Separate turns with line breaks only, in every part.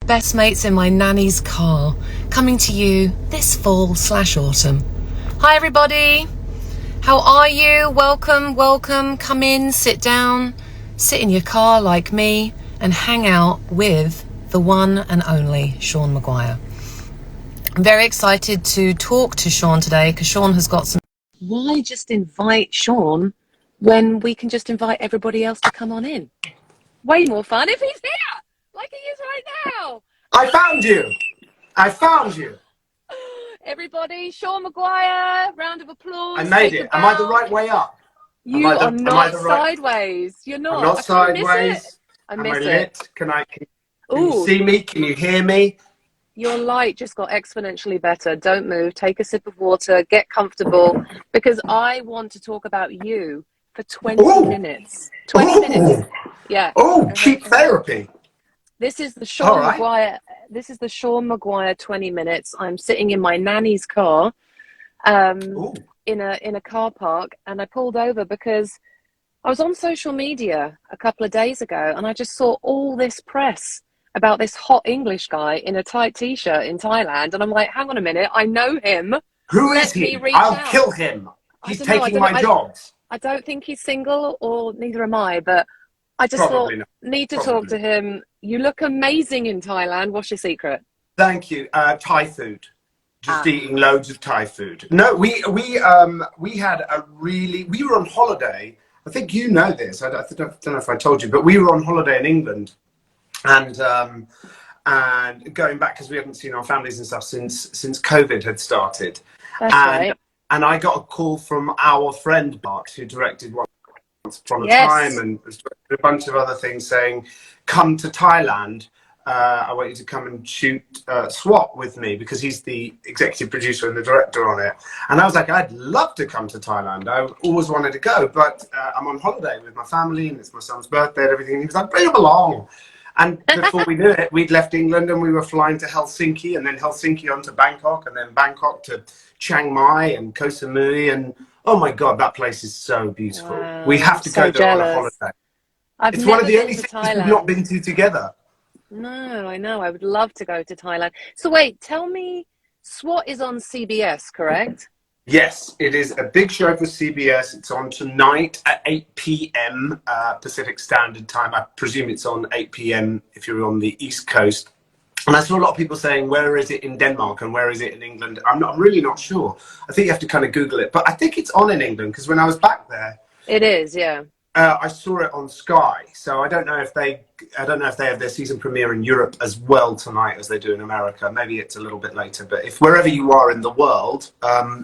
Best mates in my nanny's car, coming to you this fall/autumn. Hi everybody, how are you? Welcome, come in, sit down, sit in your car like me and hang out with the one and only Sean Maguire. I'm very excited to talk to Sean today because Sean has got some... Why just invite Sean when we can just invite everybody else to come on in? Way more fun if he's here, like he is right now.
I found you.
Everybody, Sean Maguire, round of applause.
I made it. Am I the right way up?
You are not sideways. You're not.
I'm not sideways.
I miss it.
Lit? Can you see me? Can you hear me?
Your light just got exponentially better. Don't move. Take a sip of water. Get comfortable. Because I want to talk about you for 20 minutes. 20 minutes. Yeah.
Oh, cheap therapy.
This is the Sean Maguire. This is the Sean Maguire 20 minutes. I'm sitting in my nanny's car, in a car park, and I pulled over because I was on social media a couple of days ago, and I just saw all this press about this hot English guy in a tight t-shirt in Thailand, and I'm like, hang on a minute, I know him.
Who is he? I'll kill him. He's taking my jobs.
I don't think he's single, or neither am I, but I just need to talk to him. You look amazing in Thailand. What's your secret?
Thank you. Thai food. Just eating loads of Thai food. No, we had we were on holiday. I think you know this. I don't know if I told you, but we were on holiday in England. And going back because we hadn't seen our families and stuff since COVID had started.
That's right.
And I got a call from our friend Bart, who directed Once Upon a Time and has directed a bunch of other things, saying, "Come to Thailand. I want you to come and shoot SWAT with me," because he's the executive producer and the director on it. And I was like, I'd love to come to Thailand. I always wanted to go, but I'm on holiday with my family and it's my son's birthday and everything. And he was like, bring him along. And before we knew it, we'd left England and we were flying to Helsinki, and then Helsinki on to Bangkok, and then Bangkok to Chiang Mai and Koh Samui. And oh my God, that place is so beautiful. Wow, we have to go there on a holiday. It's one of the only things we've not been to together.
No, I know. I would love to go to Thailand. So wait, tell me, SWAT is on CBS, correct?
Yes, it is a big show for CBS. It's on tonight at 8 p.m. Pacific Standard Time. I presume it's on 8 p.m. if you're on the East Coast. And I saw a lot of people saying, where is it in Denmark and where is it in England? I'm really not sure. I think you have to kind of Google it. But I think it's on in England because when I was back there...
It is, yeah.
I saw it on Sky, so I don't know if they have their season premiere in Europe as well tonight as they do in America. Maybe it's a little bit later, but if wherever you are in the world,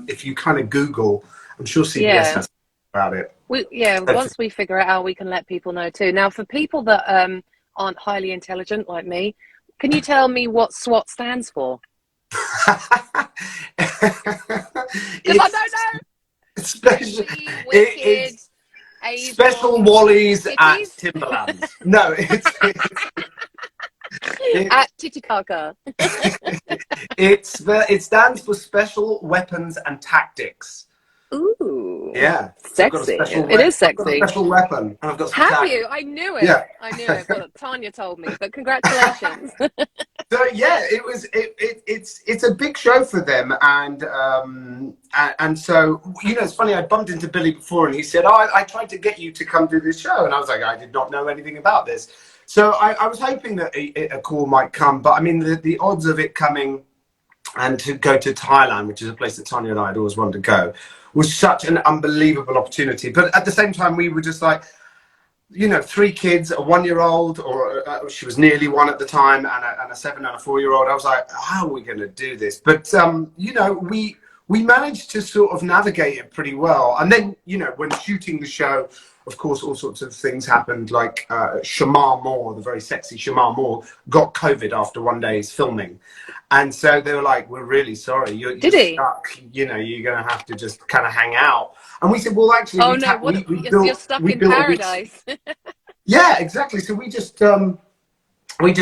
if you kind of Google, I'm sure CBS has about it.
Once we figure it out, we can let people know too. Now, for people that aren't highly intelligent like me, can you tell me what SWAT stands for? Because I don't know.
It's Special Wallies at Timberlands. No, it's
at Titicaca.
It stands for Special Weapons and Tactics.
Ooh.
Yeah.
Sexy. It is sexy.
I've got a special weapon. And I've got some
Have you? I knew it.
Yeah.
I knew it. Well, Tanya told me, but congratulations.
So yeah, it's a big show for them, and so it's funny. I bumped into Billy before, and he said, "Oh, I tried to get you to come do this show," and I was like, "I did not know anything about this." So I was hoping that a call might come, but I mean the odds of it coming and to go to Thailand, which is a place that Tanya and I had always wanted to go, was such an unbelievable opportunity. But at the same time, we were just like, 3 kids, a 1-year-old, or she was nearly 1 at the time, and a 7 and a 4-year-old. I was like, how are we going to do this? But, we managed to sort of navigate it pretty well. And then, when shooting the show, of course, all sorts of things happened, like Shamar Moore, the very sexy Shamar Moore, got COVID after 1 day's filming. And so they were like, we're really sorry. You're stuck. You're going to have to just kind of hang out. And we said, well, actually,
you're stuck in paradise.
Yeah, exactly. So we just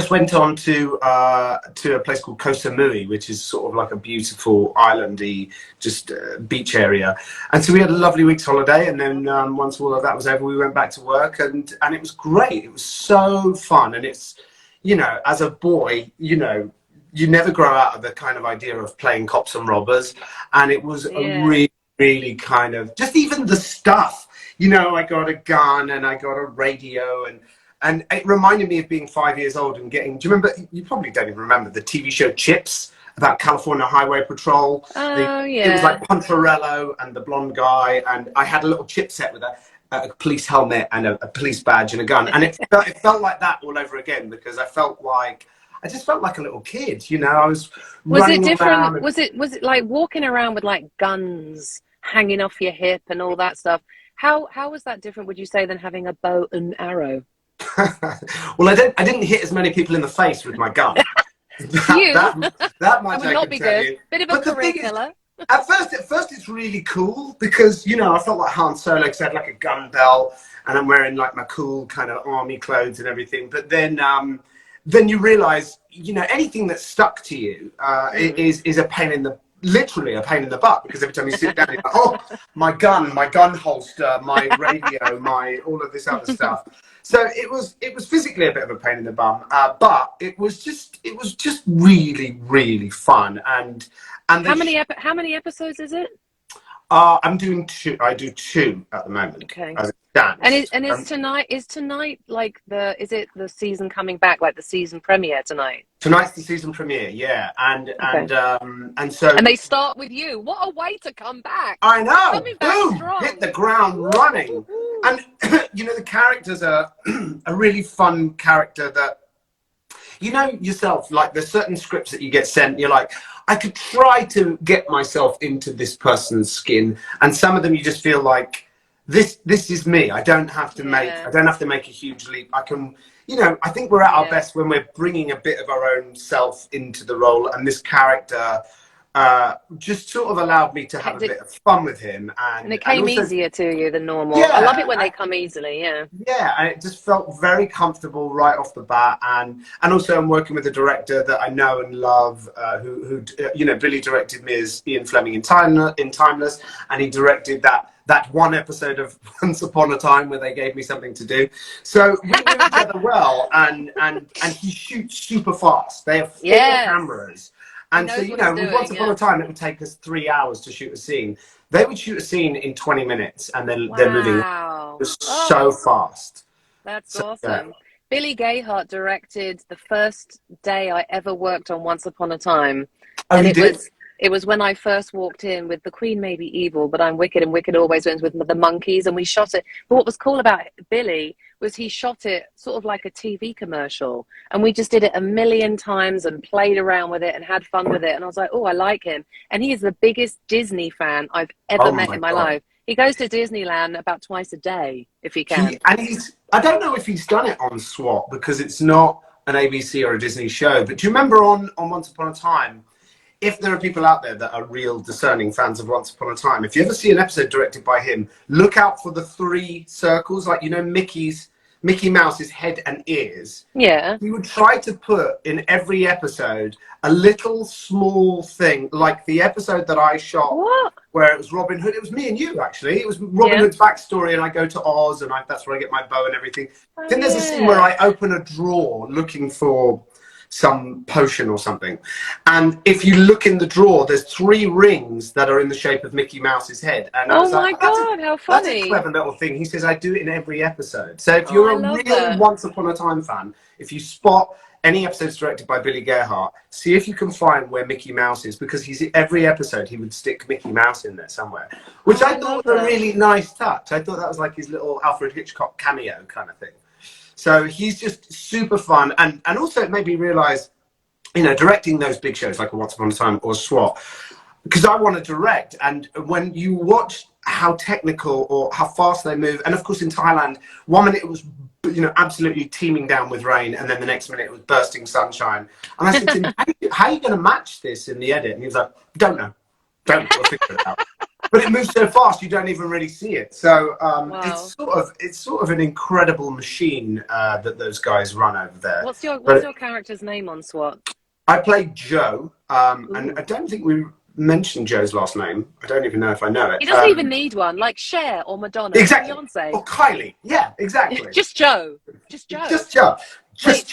went on to a place called Koh Samui, which is sort of like a beautiful islandy, just beach area. And so we had a lovely week's holiday. And then once all of that was over, we went back to work, and it was great. It was so fun. And it's you know, as a boy, you know, you never grow out of the kind of idea of playing cops and robbers. And it was a really, really kind of, just even the stuff, you know, I got a gun and I got a radio, and it reminded me of being 5 years old and getting, do you remember, you probably don't even remember the TV show Chips about California Highway Patrol?
Oh,
It was like Poncherello and the blonde guy, and I had a little chip set with a police helmet and a police badge and a gun, and it felt like that all over again, because I just felt like a little kid, you know. I was running around.
Was it like walking around with like guns hanging off your hip and all that stuff? How was that different, would you say, than having a bow and arrow?
Well, I didn't hit as many people in the face with my gun. that much
would not be good. Bit of a career killer.
At first, it's really cool because, you know, I felt like Han Solo because I had like a gun belt and I'm wearing like my cool kind of army clothes and everything. But then you realize, you know, anything that's stuck to you is a pain in the, literally a pain in the butt, because every time you sit down, you're like, oh, my gun holster, my radio, all of this other stuff. So it was physically a bit of a pain in the bum, but it was just really, really fun. And
how many episodes is it?
I'm doing two. I do two at the moment.
Okay.
As it stands.
And is tonight like is it the season coming back, like the season premiere tonight?
Tonight's the season premiere, yeah, and so.
And they start with you. What a way to come back!
I know.
Coming back
Boom!
strong.
Hit the ground running, and you know, the characters are a really fun character that, you know yourself, like there's certain scripts that you get sent, you're like, I could try to get myself into this person's skin, and some of them you just feel like this is me. I don't have to make a huge leap. I can, you know, I think we're at our best when we're bringing a bit of our own self into the role, and this character just sort of allowed me to have a bit of fun with him, and
it came
also,
easier to you than normal. I love it when they come easily. Yeah,
and it just felt very comfortable right off the bat, and also I'm working with a director that I know and love, who you know, Billy directed me as Ian Fleming in Timeless, and he directed that one episode of Once Upon a Time where they gave me something to do. So we knew each other well, and he shoots super fast. They have 4 cameras. And so, you know, with Once Upon a Time, it would take us 3 hours to shoot a scene. They would shoot a scene in 20 minutes, and then they're moving so fast.
That's awesome. Billy Gayheart directed the first day I ever worked on Once Upon a Time.
Oh,
and
you did?
It was when I first walked in with The Queen May Be Evil, but I'm Wicked, and Wicked Always Wins with the monkeys, and we shot it. But what was cool about Billy was he shot it sort of like a TV commercial, and we just did it a million times and played around with it and had fun with it. And I was like, oh, I like him. And he is the biggest Disney fan I've ever met in my life. He goes to Disneyland about twice a day, if he can.
I don't know if he's done it on SWAT, because it's not an ABC or a Disney show, but do you remember on Once Upon a Time, if there are people out there that are real discerning fans of Once Upon a Time, if you ever see an episode directed by him, look out for the 3 circles, like, you know, Mickey Mouse's head and ears.
Yeah.
He would try to put in every episode a little small thing, like the episode that I shot where it was Robin Hood. It was me and you, actually. It was Robin Hood's backstory, and I go to Oz, and that's where I get my bow and everything. Then there's a scene where I open a drawer looking for some potion or something, and if you look in the drawer, there's 3 rings that are in the shape of Mickey Mouse's head. And
oh my god, how funny!
That's a clever little thing. He says I do it in every episode. So if you're a real Once Upon a Time fan, if you spot any episodes directed by Billy Gayheart, see if you can find where Mickey Mouse is, because every episode he would stick Mickey Mouse in there somewhere, which I thought was a really nice touch. I thought that was like his little Alfred Hitchcock cameo kind of thing. So he's just super fun, and also it made me realize, you know, directing those big shows like Once Upon a Time or SWAT, because I want to direct, and when you watch how technical or how fast they move, and of course in Thailand, 1 minute it was, you know, absolutely teeming down with rain, and then the next minute it was bursting sunshine. And I said to him, how are you going to match this in the edit? And he was like, don't know, we'll figure it out. But it moves so fast you don't even really see it. So it's sort of an incredible machine that those guys run over there.
What's your character's name on SWAT?
I played Joe, and I don't think we mentioned Joe's last name. I don't even know if I know it.
He doesn't even need one, like Cher or Madonna,
exactly,
or Beyonce,
or Kylie. Yeah, exactly.
Just Joe. Just Joe.
Just Joe.
Wait,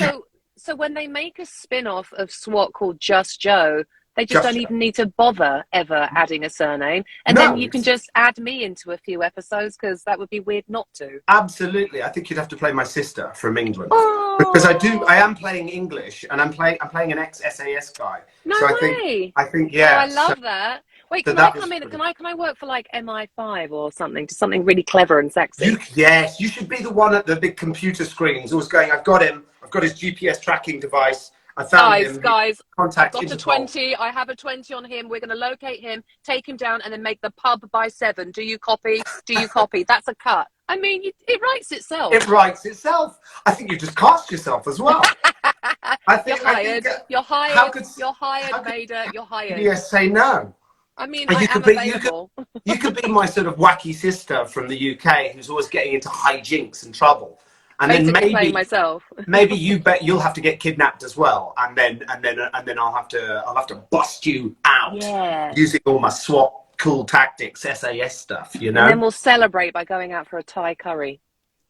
So when they make a spin-off of SWAT called Just Joe, they just
Just
don't
Joe.
even need to bother ever adding a surname. And then
No,
you can just add me into a few episodes, because that would be weird not to.
absolutely. I think you'd have to play my sister from England, because
Oh,
I am playing English, and I'm playing an ex-SAS guy.
no
So
way.
I think
Oh, I
yeah.
love that. Wait,
So
can I
that was
come in?
pretty.
Can I work for like MI5 or something? Just something really clever and sexy.
Yes, you should be the one at the big computer screens always going, I've got him. I've got his GPS tracking device. I found him.
Guys, I've
Contact
got a
Interpol.
20. I have a 20 on him. We're going to locate him, take him down, and then make the pub by 7. Do you copy? Do you copy? That's a cut. I mean, it writes itself.
It writes itself. I think you just cast yourself as well.
You're
I think
hired. You're
how
hired.
could
You're hired,
how could
Maida. You're hired.
CBS say no?
I mean,
And
I
you
am
could be
available.
you could be my sort of wacky sister from the UK who's always getting into hijinks and trouble. And then
Basically playing myself.
maybe you bet you'll have to get kidnapped as well, and then I'll have to bust you out
Yeah.
using all my SWAT cool tactics, SAS stuff, you know.
And then we'll celebrate by going out for a Thai curry.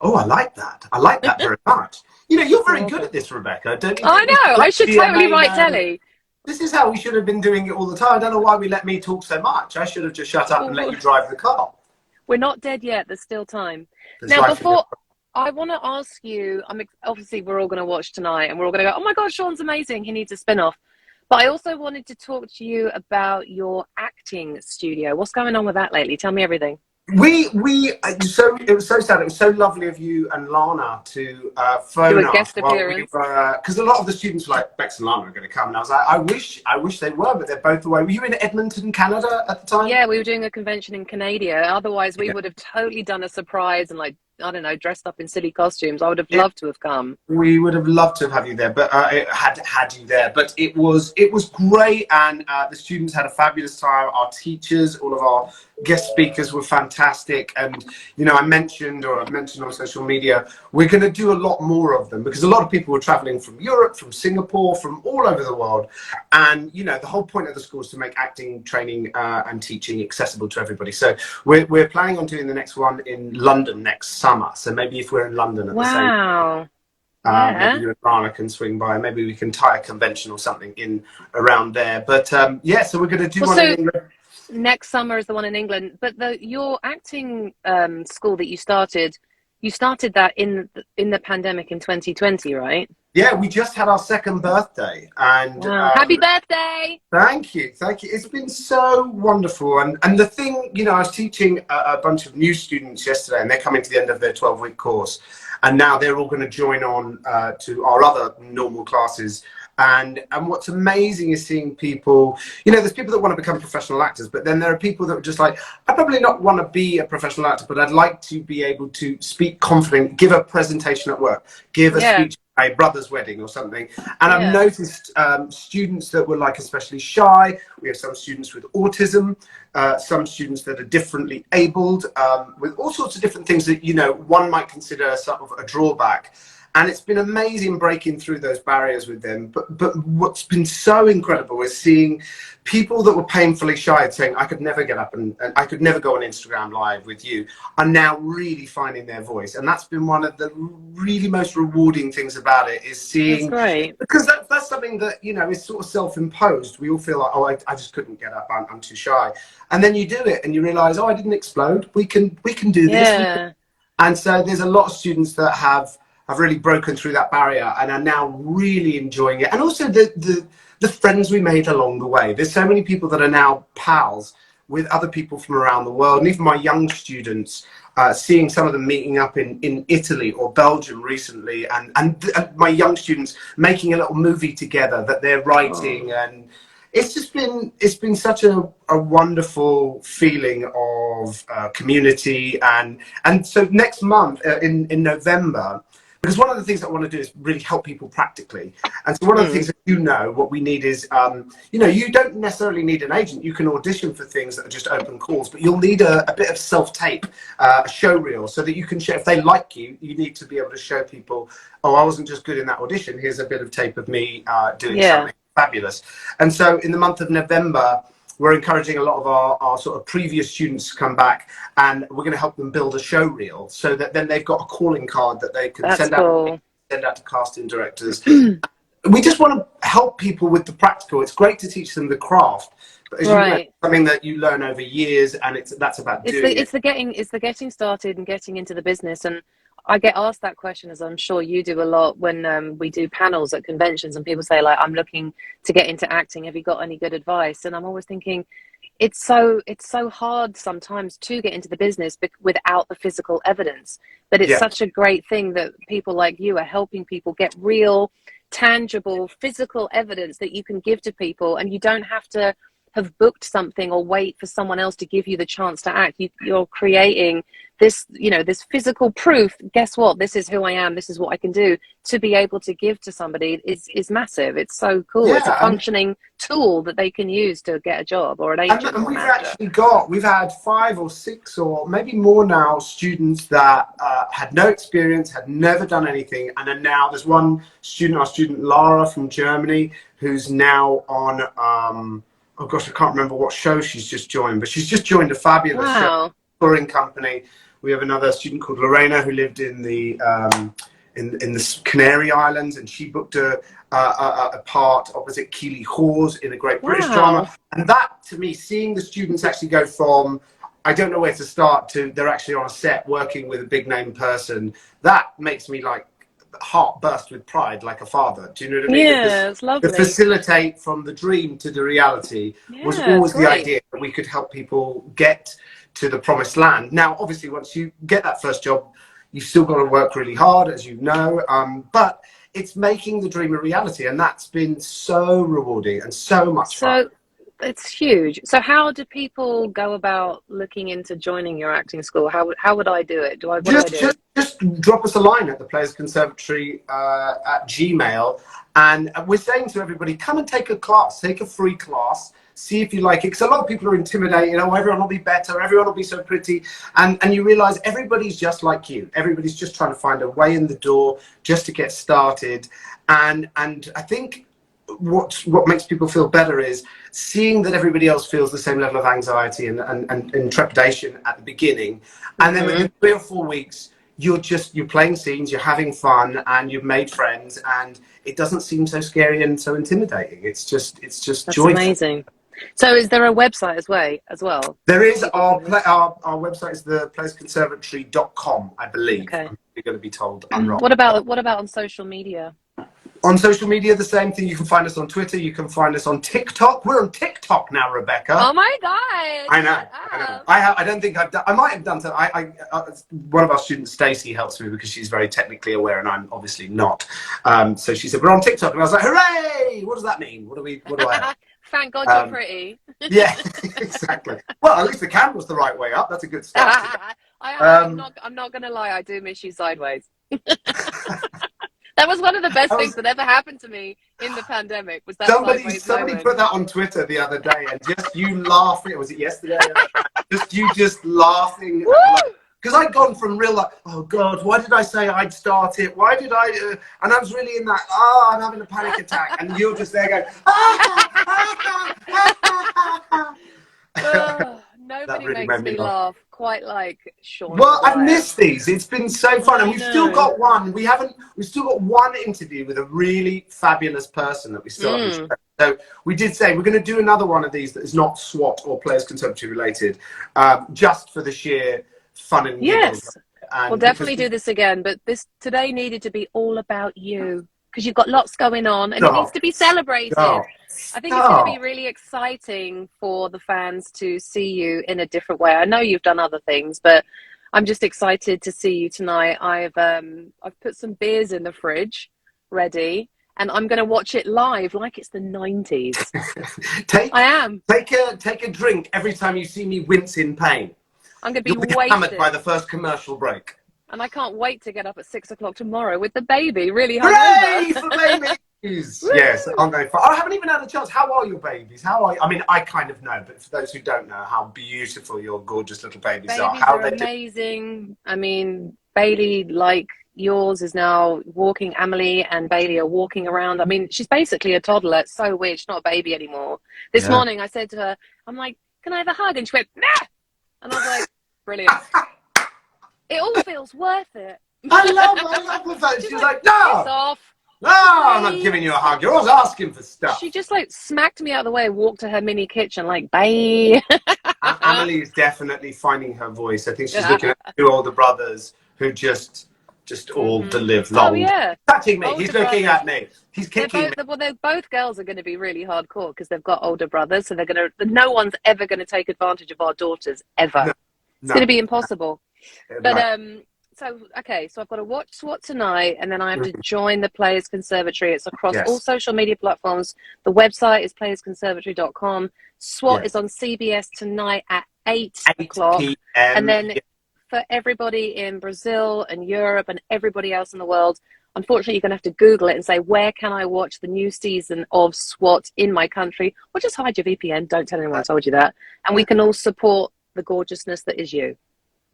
Oh, I like that. I like that very much. You know, you're very good at this, Rebecca. Don't you?
I know. I should totally write
know.
telly.
This is how we should have been doing it all the time. I don't know why we let me talk so much. I should have just shut up and let you drive the car.
We're not dead yet. There's still time.
There's
Now,
life
before I want to ask you, obviously we're all going to watch tonight, and we're all going to go, "Oh my God, Sean's amazing. He needs a spin-off." But I also wanted to talk to you about your acting studio. What's going on with that lately? Tell me everything.
So it was so sad. It was so lovely of you and Lana to phone
Do a
us
guest appearance.
because a lot of the students were like, Bex and Lana are going to come, and I was like, I wish they were, but they're both away. Were you in Edmonton, Canada at the time?
Yeah, we were doing a convention in Canada. Otherwise, we
Yeah.
would have totally done a surprise and, like, I don't know, dressed up in silly costumes. I would have loved to have come.
We would have loved to have had you there, but it had you there. But it was great, and the students had a fabulous time. Our teachers, all of our guest speakers were fantastic, and you know, I've mentioned on social media, we're going to do a lot more of them because a lot of people were traveling from Europe, from Singapore, from all over the world, and you know, the whole point of the school is to make acting training and teaching accessible to everybody. So we're planning on doing the next one in London next summer. So maybe if we're in London at the same time.
Yeah.
Maybe you and Lana can swing by. Maybe we can tie a convention or something in around there. But yeah, so we're going to do one in England.
Next summer is the one in England. But your acting school that you started that in the pandemic in 2020, right?
Yeah, we just had our second birthday, and
wow. Happy birthday!
Thank you. It's been so wonderful, and the thing, you know, I was teaching a bunch of new students yesterday, and they're coming to the end of their 12-week course, and now they're all going to join on to our other normal classes. And what's amazing is seeing people, you know, there's people that want to become professional actors, but then there are people that are just like, I probably not want to be a professional actor, but I'd like to be able to speak confident, give a presentation at work, give a speech at my brother's wedding or something. And I've noticed students that were like especially shy. We have some students with autism, some students that are differently abled, with all sorts of different things that, you know, one might consider sort of a drawback. And it's been amazing breaking through those barriers with them. But what's been so incredible is seeing people that were painfully shy and saying, I could never get up and I could never go on Instagram Live with you, are now really finding their voice. And that's been one of the really most rewarding things about it, is seeing,
that's great.
because that's something that, you know, is sort of self-imposed. We all feel like, oh, I just couldn't get up, I'm too shy. And then you do it and you realize, oh, I didn't explode. We can do this. And so there's a lot of students that have really broken through that barrier and are now really enjoying it. And also the friends we made along the way. There's so many people that are now pals with other people from around the world. And even my young students, seeing some of them meeting up in Italy or Belgium recently, and my young students making a little movie together that they're writing. And it's been such a wonderful feeling of community. And so next month in November, because one of the things that I want to do is really help people practically. And so one of the things that, you know, what we need is, you know, you don't necessarily need an agent. You can audition for things that are just open calls, but you'll need a bit of self-tape, a show reel, so that you can show, if they like you, you need to be able to show people, oh, I wasn't just good in that audition. Here's a bit of tape of me doing something fabulous. And so in the month of November, we're encouraging a lot of our sort of previous students to come back, and we're going to help them build a show reel so that then they've got a calling card that they can send out to casting directors. we just want to help people with the practical. It's great to teach them the craft, but as you know, it's something that you learn over years, and that's about doing it.
It's the getting started and getting into the business. And I get asked that question, as I'm sure you do a lot, when we do panels at conventions and people say, like, I'm looking to get into acting. Have you got any good advice? And I'm always thinking, it's so hard sometimes to get into the business without the physical evidence. But it's such a great thing that people like you are helping people get real, tangible, physical evidence that you can give to people, and you don't have to have booked something or wait for someone else to give you the chance to act. You're creating this, this physical proof. Guess what? This is who I am. This is what I can do. To be able to give to somebody is massive. It's so cool. It's a functioning tool that they can use to get a job or an agent.
And we've had 5 or 6 or maybe more now students that had no experience, had never done anything, and are now, there's one student, our student Lara from Germany, who's now on oh gosh, I can't remember what show she's just joined, but she's just joined a fabulous show, touring company. We have another student called Lorena who lived in the in the Canary Islands, and she booked a part opposite Keeley Hawes in a great British drama. And that, to me, seeing the students actually go from I don't know where to start to they're actually on a set working with a big name person, that makes me like heart burst with pride, like a father. Do you know what I mean?
Yeah, it's lovely.
To facilitate from the dream to the reality was always the idea, that we could help people get to the promised land. Now, obviously, once you get that first job, you've still got to work really hard, as you know, but it's making the dream a reality, and that's been so rewarding and so much fun.
It's huge. So how do people go about looking into joining your acting school? How would I do it?
Just drop us a line at the Players Conservatory at Gmail, and we're saying to everybody, come and take a class, take a free class, see if you like it, because a lot of people are intimidated. Oh, everyone will be better, everyone will be so pretty, and you realize everybody's just like you. Everybody's just trying to find a way in the door just to get started, and I think what makes people feel better is seeing that everybody else feels the same level of anxiety and trepidation at the beginning, and then within 3 or 4 weeks you're playing scenes, you're having fun, and you've made friends, and it doesn't seem so scary and so intimidating. It's just
That's
joyful.
Amazing. So is there a website as well?
There is. Our website is thepleasconservatory.com, I believe.
Okay.
I'm going to be told I'm wrong.
What about on social media?
On social media, the same thing. You can find us on Twitter. You can find us on TikTok. We're on TikTok now, Rebecca.
Oh my God!
I know. I don't think I've done. I might have done some. One of our students, Stacey, helps me because she's very technically aware, and I'm obviously not. So she said, "We're on TikTok," and I was like, "Hooray! What does that mean? What do I have?"
Thank God you're pretty.
Yeah, exactly. Well, at least the camera's the right way up. That's a good start.
I'm not going to lie. I do miss you sideways. That was one of the best things that ever happened to me in the pandemic. Was that
somebody put that on Twitter the other day, and just you laughing. Was it yesterday? just laughing. Because I'd gone from real like, oh God, why did I say I'd start it? Why did I? And I was really in that, I'm having a panic attack, and you're just there going,
nobody really makes me laugh quite like Sean.
Well, I've missed these. It's been so fun, and we've still got one. We've still got one interview with a really fabulous person that we still haven't. So we did say we're going to do another one of these that is not SWAT or Players Conservatory related, just for the sheer fun and
yes. And we'll definitely do this again, but this today needed to be all about you, because you've got lots going on and it needs to be celebrated. I think it's going to be really exciting for the fans to see you in a different way. I know you've done other things, but I'm just excited to see you tonight. I've put some beers in the fridge ready, and I'm going to watch it live like it's the 90s. I am.
Take a drink every time you see me wince in pain.
I'm going to be
wasted. Hammered by the first commercial break.
And I can't wait to get up at 6 o'clock tomorrow with the baby really
hungover. Hooray for babies! Yes, I'm going for. I haven't even had a chance. How are your babies? How are you? I mean, I kind of know, but for those who don't know, how beautiful your gorgeous little babies are. How
are amazing. I mean, Bailey, like yours, is now walking. Emily and Bailey are walking around. I mean, she's basically a toddler. It's so weird. She's not a baby anymore. This morning, I said to her, I'm like, can I have a hug? And she went, nah! And I was like, brilliant. It all feels worth it.
I love that. She's like, no!
Piss off.
No, I'm not giving you a hug. You're always asking for stuff.
She just like smacked me out of the way, walked to her mini kitchen, like, bye.
Amelie is definitely finding her voice. I think she's looking at two older brothers who just all to live
Oh
long.
yeah,
Touching me.
older
He's looking
brothers.
at me. He's
They're
kicking me.
both girls are going to be really hardcore because they've got older brothers, so they're going to. No one's ever going to take advantage of our daughters ever.
No,
It's going
no,
to be impossible. But
no.
so okay, so I've got to watch SWAT tonight, and then I have to join the Players Conservatory. It's across all
Yes.
social media platforms. The website is playersconservatory.com. SWAT
Yes.
is on CBS tonight at 8
8
o'clock,
p.m.
and then for everybody in Brazil and Europe and everybody else in the world, unfortunately, you're going to have to Google it and say, where can I watch the new season of SWAT in my country? Or just hide your VPN. Don't tell anyone I told you that. And we can all support the gorgeousness that is you.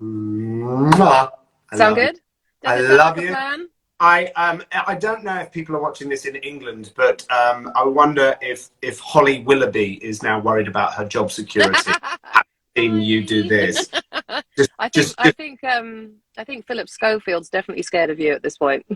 Sound good?
I
Does it sound
love
like a
you.
plan?
I don't know if people are watching this in England, but I wonder if Holly Willoughby is now worried about her job security. I've seen you do this.
I think Philip Schofield's definitely scared of you at this point.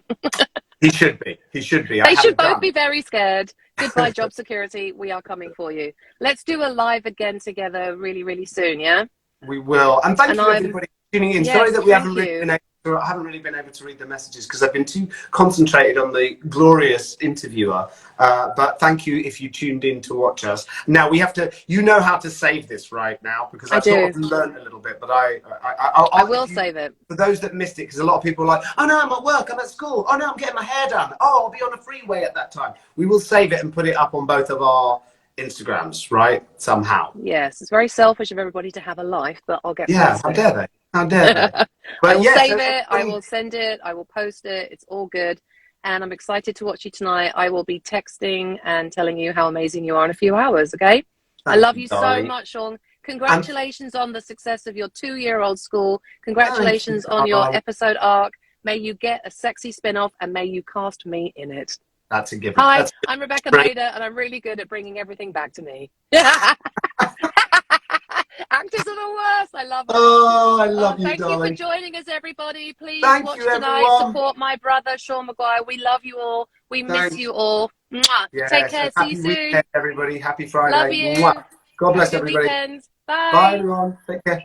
He should be. He should be.
They should both be very scared. Goodbye, job security. We are coming for you. Let's do a live again together really, really soon, yeah?
We will. And thank you, everybody, for tuning in.
Yes,
sorry that we haven't really been able to read the messages because I've been too concentrated on the glorious interviewer. But thank you if you tuned in to watch us. Now we have to. You know how to save this right now because I've sort of learned a little bit. But
I will save it
for those that missed it because a lot of people are like, oh no, I'm at work, I'm at school. Oh no, I'm getting my hair done. Oh, I'll be on a freeway at that time. We will save it and put it up on both of our Instagrams, right? Somehow.
Yes, it's very selfish of everybody to have a life, but I'll get
past
it.
How dare they? How dare they? But
I will save it, I will send it, I will post it, it's all good. And I'm excited to watch you tonight. I will be texting and telling you how amazing you are in a few hours, okay? I love you so much, Sean. Congratulations on the success of your 2-year-old school. Congratulations on your episode arc. May you get a sexy spin-off and may you cast me in it.
That's a given.
Hi, I'm Rebecca Mader, and I'm really good at bringing everything back to me. Actors are the worst. I love them.
Oh, I love you,
thank
darling.
Thank you for joining us, everybody. Please watch tonight.
Everyone.
Support my brother, Sean Maguire. We love you all. We miss you all. Mwah.
Yes.
Take care. See you soon.
Weekend, everybody. Happy Friday.
Love you.
Mwah. God bless
Have a good
everybody.
weekend. Bye.
Bye, everyone. Take care.